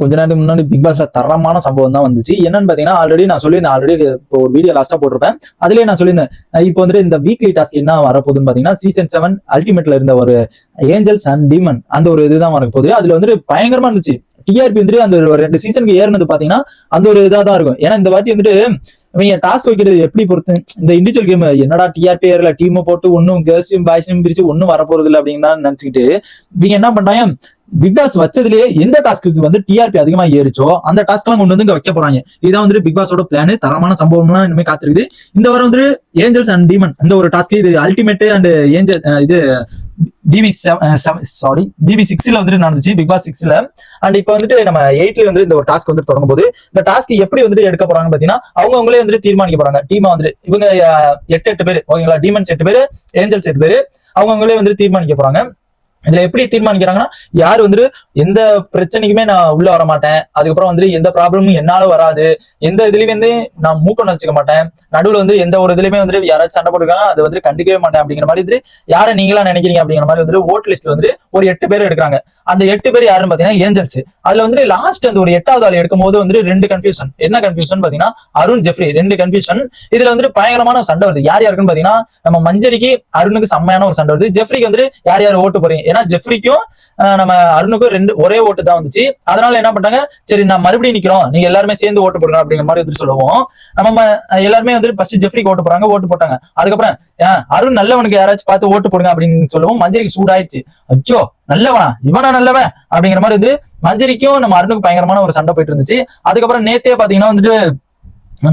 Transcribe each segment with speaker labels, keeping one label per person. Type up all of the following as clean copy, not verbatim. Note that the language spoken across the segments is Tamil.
Speaker 1: கொஞ்ச நேரத்துக்கு முன்னாடி பிக் பாஸ்ல தரமான சம்பவம் தான் வந்துச்சு. என்னன்னு பாத்தீங்கன்னா ஆல்ரெடி நான் சொல்லியிருந்தேன், ஆல்ரெடி இப்போ ஒரு வீடியோ லாஸ்டா போட்டிருப்பேன். அதுலயே நான் சொல்லியிருந்தேன், இப்போ வந்துட்டு இந்த வீக்லி டாஸ்க் என்ன வரப்போகுதுன்னு பாத்தீங்கன்னா சீசன் 7 அல்டிமேட்ல இருந்த ஒரு ஏஞ்சல்ஸ் அண்ட் டீமன் அந்த ஒரு இதுதான் வரப்போகுது. அதுல வந்துட்டு பயங்கரமா இருந்துச்சு. டிஆர்பி வந்துட்டு அந்த ஒரு 2 சீசனுக்கு ஏறினது பாத்தீங்கன்னா அந்த ஒரு இதா தான் இருக்கும். ஏன்னா இந்த வாட்டி வந்துட்டு இவங்க டாஸ்க் வைக்கிறது எப்படி பொறுத்து இந்த இண்டிவிஜுவல் கேம் என்னடா டிஆர்பி ஏறல டீமை போட்டு ஒன்னும் கேர்ள்ஸையும் பாய்ஸையும் பிரிச்சு ஒன்னும் வரப்போறது இல்லை அப்படின்னு நினைச்சுக்கிட்டு இவங்க என்ன பண்றாங்க, பிக் பாஸ் வச்சதுலயே எந்த டாஸ்க்கு வந்து டிஆர்பி அதிகமா ஏறிச்சோ அந்த டாஸ்க் எல்லாம் கொண்டு வந்து இங்க வைக்க போறாங்க. இதான் வந்து பிக் பாஸோட பிளான். தரமான சம்பவம்லாம் இனிமே காத்திருக்குது. இந்த வாரம் வந்து ஏஞ்சல்ஸ் அண்ட் டீமன் அந்த ஒரு டாஸ்க், இது அல்டிமேட் அண்ட் ஏஞ்சல் இது BB6ல வந்துட்டு நடந்துச்சு, பிக் பாஸ் 6ல. அண்ட் இப்போ வந்துட்டு நம்ம 8ல வந்து இந்த ஒரு டாஸ்க் வந்து தொடங்கும் போது இந்த டாஸ்க் எப்படி வந்துட்டு எடுக்க போறாங்கன்னு பாத்தீங்கன்னா அவங்களே வந்துட்டு தீர்மானிக்க போறாங்க. டீமா வந்துட்டு இவங்க 8 பேர் ஓகேங்களா, டீமன்ஸ் 8 பேர், ஏஞ்சல்ஸ் 8 பேர், அவங்களே வந்து தீர்மானிக்க போறாங்க. இதுல எப்படி தீர்மானிக்கிறாங்கன்னா யாரு வந்துட்டு எந்த பிரச்சனைக்குமே நான் உள்ள வர மாட்டேன், அதுக்கப்புறம் வந்து எந்த ப்ராப்ளமும் என்னால வராது, எந்த இதுலயுமே வந்து நான் மூக்கம் நினைச்சுக்க மாட்டேன், நடுவுல வந்து எந்த ஒரு இதுலயுமே வந்து யாராச்சும் சண்டை போட்டுருக்காங்க அது வந்து கண்டிக்கவே மாட்டேன் அப்படிங்கிற மாதிரி வந்து யாரை நீங்களா நினைக்கிறீங்க அப்படிங்கிற மாதிரி வந்து ஓட் லிஸ்ட்ல வந்து ஒரு 8 பேர் எடுக்கிறாங்க. அந்த 8 பேர் யாருன்னு பாத்தீங்கன்னா ஏஞ்சல்ஸ். அதுல வந்து லாஸ்ட் அந்த ஒரு 8வது ஆள் எடுக்கும் போது வந்து 2 கன்ஃபியூஷன். என்ன கன்ஃபியூஷன் பாத்தீங்கன்னா அருண் ஜெஃப்ரி 2 கன்ஃபியூஷன். இதுல வந்து பயங்கரமான சண்டை வருது. யார் யாருக்குன்னு பாத்தீங்கன்னா நம்ம மஞ்சரிக்கு அருணுக்கு செம்மையான ஒரு சண்டை வருது. ஜெஃப்ரிக்கு வந்து யார் யார் ஓட்டு போறீங்க, ஏன்னா ஜெஃப்ரிக்கும் நம்ம அருணுக்கும் ஒரே ஓட்டு தான் வந்துச்சு. அதனால என்ன பண்றாங்க, சரி நான் மறுபடியும் நிக்கிறோம், நீங்க எல்லாருமே சேர்ந்து ஓட்டு போடுங்க அப்படிங்கிற மாதிரி வந்து சொல்லுவோம். நம்ம எல்லாருமே வந்து ஃபர்ஸ்ட் ஜெஃப்ரிக்கு ஓட்டு போறாங்க, ஓட்டு போட்டாங்க. அதுக்கப்புறம் அருண் நல்லவனுக்கு யாராச்சும் பார்த்து ஓட்டு போடுங்க அப்படின்னு சொல்லுவோம். மஞ்சரிக்கு சூடாயிடுச்சு, அச்சோ நல்லவனா இவனா நல்லவன் அப்படிங்கிற மாதிரி வந்து மஞ்சரிக்கும் நம்ம அருணுக்கு பயங்கரமான ஒரு சண்டை போயிட்டு இருந்துச்சு. அதுக்கப்புறம் நேத்தே பாத்தீங்கன்னா வந்துட்டு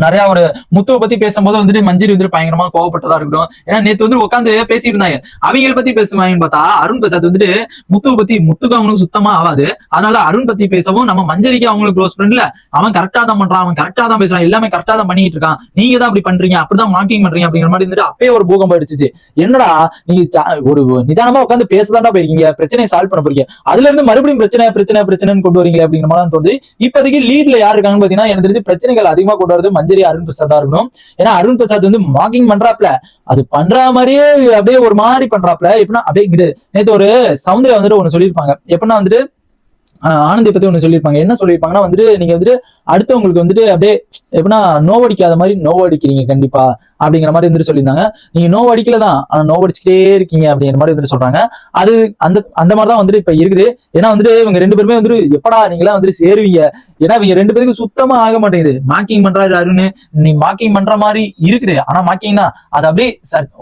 Speaker 1: நிறைய ஒரு முத்துவை பத்தி பேசும்போது வந்துட்டு மஞ்சரி வந்து பயங்கரமா கோவப்பட்டதா இருக்கட்டும். ஏன்னா நேத்து வந்து உட்காந்து பேசிட்டு இருந்தாங்க, அவங்களை பத்தி பேசுவாங்கன்னு பார்த்தா அருண் பிரசாத் வந்துட்டு முத்துவை பத்தி முத்துக்கு அவங்களுக்கு சுத்தமா ஆகாது. அதனால அருண் பத்தி பேசவும் நம்ம மஞ்சரிக்கு அவங்களுக்கு க்ளோஸ் ஃப்ரெண்ட்ல அவன் கரெக்டா தான் பண்றான், அவன் கரெக்டா தான் பேசுறான், எல்லாமே கரெக்டா தான் பண்ணிட்டு இருக்கான், நீங்க தான் அப்படி பண்றீங்க, அப்படிதான் மார்க்கிங் பண்றீங்க அப்படிங்கிற மாதிரி வந்துட்டு அப்பயே ஒரு பூகம் போயிடுச்சு. என்னடா நீங்க ஒரு நிதானமா உட்காந்து பேசதாண்டா போயிருக்கீங்க, பிரச்சனையை சால்வ் பண்ண போறீங்க, அதுல இருந்து மறுபடியும் பிரச்சனைன்னு கொண்டு வரீங்க அப்படிங்கிற மாதிரி தோணுது. இப்போதைக்கு லீட்ல யாரு இருக்காங்கன்னு பாத்தீங்கன்னா எனக்கு தெரிஞ்சு பிரச்சனைகள் அதிகமா கொண்டு வரது மஞ்சரி அருண் பிரசாத் இருக்கணும். ஏன்னா அருண் பிரசாத் வந்து மார்க்கிங் பண்றாப்ல, அது பண்ற மாதிரியே அப்படியே ஒரு மாதிரி பண்றாப்ல. எப்படின்னா அப்படியே நேற்று ஒரு சௌந்தர்யா வந்துட்டு ஒண்ணு சொல்லியிருப்பாங்க, எப்படின்னா வந்துட்டு ஆனந்தி பத்தி ஒண்ணு சொல்லியிருப்பாங்க. என்ன சொல்லியிருப்பாங்கன்னா வந்துட்டு நீங்க வந்துட்டு அடுத்தவங்களுக்கு வந்துட்டு அப்படியே எப்படின்னா நோவடிக்காத மாதிரி நோவடிக்கிறீங்க கண்டிப்பா அப்படிங்கிற மாதிரி வந்துட்டு சொல்லியிருந்தாங்க. நீங்க நோவடிக்கலதான் ஆனா நோவடிச்சுட்டே இருக்கீங்க அப்படிங்கிற மாதிரி வந்துட்டு சொல்றாங்க. அது அந்த மாதிரிதான் வந்துட்டு இப்ப இருக்குது. ஏன்னா வந்துட்டு இவங்க 2 பேருமே வந்துட்டு எப்படா நீங்களா வந்துட்டு சேருவீங்க, ஏன்னா இவங்க 2 பேருக்கு சுத்தமா ஆக மாட்டேங்குது. மார்க்கிங் பண்றாரு அருண், நீ மார்க்கிங் பண்ற மாதிரி இருக்குது, ஆனா மார்க்கிங்னா அது அப்படியே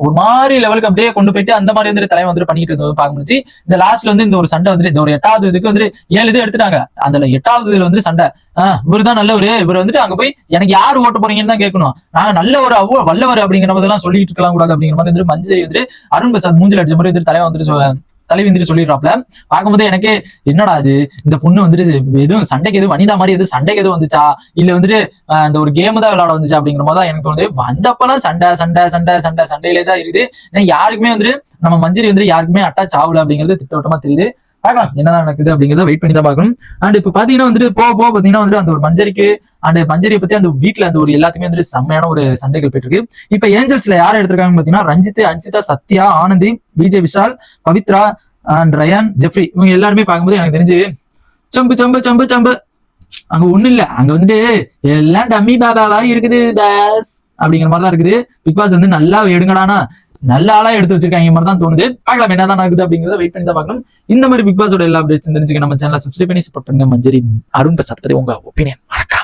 Speaker 1: ஒரு மாதிரி லெவலுக்கு அப்படியே கொண்டு போயிட்டு அந்த மாதிரி வந்துட்டு தலைவன் வந்துட்டு பண்ணிட்டு இருந்தது பார்க்க முடிச்சு. இந்த லாஸ்ட்ல வந்து இந்த ஒரு சண்டை வந்துட்டு இந்த ஒரு 8வது இதுக்கு வந்துட்டு 7 இது எடுத்துட்டாங்க. அந்த 8வது இதுல வந்து சண்டை, இவருதான் நல்லவரு, இவர் வந்துட்டு அங்க போய் எனக்கு யாரு ஓட்டு போறீங்கன்னு தான் கேட்கணும், நாங்க நல்லவர் வல்லவர் அப்படிங்கிற மாதிரி எல்லாம் சொல்லிட்டு இருக்கலாம் கூடாது அப்படிங்கிற மாதிரி வந்துட்டு மஞ்சரி வந்துட்டு அருண் பிரசாத் மூஞ்சில் அடிச்ச மாதிரி வந்துட்டு தலைவன் வந்துட்டு தலைவி வந்துட்டு சொல்லிடுறாப்ல. பார்க்கும்போது எனக்கு என்னடா அது இந்த பொண்ணு வந்துட்டு எதுவும் சண்டைக்கு எதுவும் வனிதா மாதிரி எதுவும் சண்டைக்கு எதுவும் வந்துச்சா இல்ல வந்துட்டு அந்த ஒரு கேம் தான் விளையாட வந்துச்சா அப்படிங்கிற மாதிரி தான் எனக்கு தோணுது. வந்தப்பெல்லாம் சண்டையிலே தான் இருக்குது. யாருக்குமே வந்துட்டு நம்ம மஞ்சரி வந்துட்டு யாருக்குமே அட்டாச் ஆகல அப்படிங்கிறது திட்டவட்டமா தெரியுது. பார்க்கலாம் என்னதான் நடக்குது அப்படிங்கிறத வெயிட் பண்ணி தான் பார்க்கணும். அண்ட் இப்ப பாத்தீங்கன்னா வந்துட்டு போக பாத்தீங்கன்னா வந்துட்டு அந்த ஒரு மஞ்சரிக்கு அண்ட் மஞ்சரியை பத்தி அந்த வீட்டுல அந்த ஒரு எல்லாத்துக்குமே வந்துட்டு செம்மையான ஒரு சண்டைகள் போயிட்டு இருக்கு. இப்ப ஏஞ்சல்ஸ்ல யாரை எடுத்திருக்காங்கன்னு பாத்தீங்கன்னா ரஞ்சித், அன்சிதா, சத்யா, ஆனந்தி, விஜய் விஷால், பவித்ரா அண்ட் ரயான், ஜெஃப்ரி, இவங்க எல்லாருமே பார்க்கும்போது எனக்கு தெரிஞ்சு சம்பு அங்க ஒண்ணு இல்ல, அங்க வந்துட்டு எல்லாம் டம்மி பாபாவா இருக்குது பாஸ் அப்படிங்கிற மாதிரிதான் இருக்குது. பிக் பாஸ் வந்து நல்லா எடுங்கடானா நல்ல ஆளா எடுத்து வச்சிருக்காங்க மாதிரி தான் தோணுது. பார்க்கலாம் என்னதான் நடக்குது அப்படிங்கிறத வெயிட் பண்ணி தான் பார்க்கணும். இந்த மாதிரி பிக் பாஸோட எல்லா அப்டேட்ஸ் தெரிஞ்சுக்க நம்ம சேனலை சப்ஸ்கிரைப் பண்ணி சப்போர்ட் பண்ணுங்க. மஞ்சரி அருண் பிரசாத் பத்தி உங்க ஒப்பீனியன் மறக்காம